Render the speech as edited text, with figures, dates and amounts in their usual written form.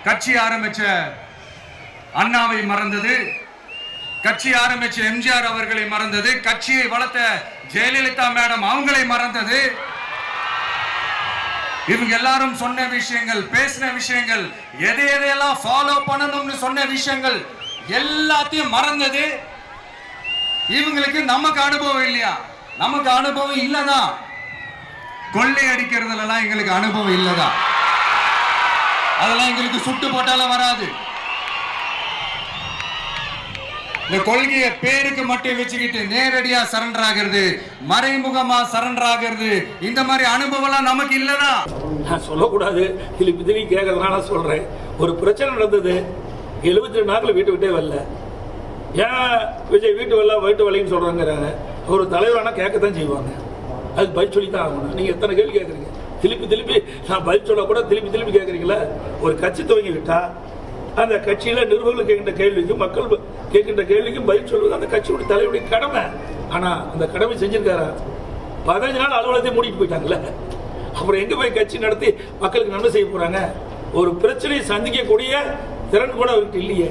கட்சி ஆரம்பிச்ச அண்ணாவை மறந்தது, கட்சி ஆரம்பிச்ச எம்ஜிஆர் அவர்களை மறந்தது, கட்சியை வளர்த்த ஜெயலலிதா மேடம் அவங்களை மறந்தது. இவங்க எல்லாரும் சொன்ன விஷயங்கள், பேசின விஷயங்கள், எதையெல்லாம் ஃபாலோ பண்ணணும்னு சொன்ன விஷயங்கள் எல்லாத்தையும் மறந்தது. இவங்களுக்கு நமக்கு அனுபவம் இல்லையா? நமக்கு அனுபவம் இல்லதான். கொள்ளை அடிக்கிறதுலாம் எங்களுக்கு அனுபவம் இல்லதான். அதெல்லாம் எங்களுக்கு சுட்டு போட்டால வராது. இந்த கொள்கையை பேருக்கு மட்டும் வச்சுக்கிட்டு நேரடியா சரண்டர் ஆகிறது, மறைமுகமா சரண்டர் ஆகிறது, இந்த மாதிரி அனுபவம் நமக்கு இல்லதான். நான் சொல்லக்கூடாது, திருப்பி கேட்கறதுனால சொல்றேன். ஒரு பிரச்சனை நடந்தது, 72 நாட்கள் வீட்டு விட்டே வரல. ஏன் விஜய் வீட்டு வரல, வீட்டு வரலன்னு சொல்றாங்கிறாங்க. ஒரு தலைவரானா கேட்கத்தான் செய்வாங்க, அது பதில் சொல்லி தான் ஆகணும். நீங்க எத்தனை கேள்வி கேட்குறீங்க? திருப்பி நான் பதில் சொல்ல கூட திருப்பி கேட்குறீங்களா? ஒரு கட்சி துவங்கி விட்டா அந்த கட்சியில நிர்வாகிகள் கேட்கின்ற கேள்விக்கும் மக்கள் கேட்கின்ற கேள்விக்கும் பதில் சொல்வது அந்த கட்சியுடைய தலைவருடைய கடமை. ஆனா அந்த கடமை செஞ்சிருக்காரா? 15 நாள் அலுவலகத்தை மூடிட்டு போயிட்டாங்கல்ல. அப்புறம் எங்க போய் கட்சி நடத்தி மக்களுக்கு நன்மை செய்ய போறாங்க? ஒரு பிரச்சனையை சந்திக்கக்கூடிய திறன் கூட அவருக்கு இல்லையே.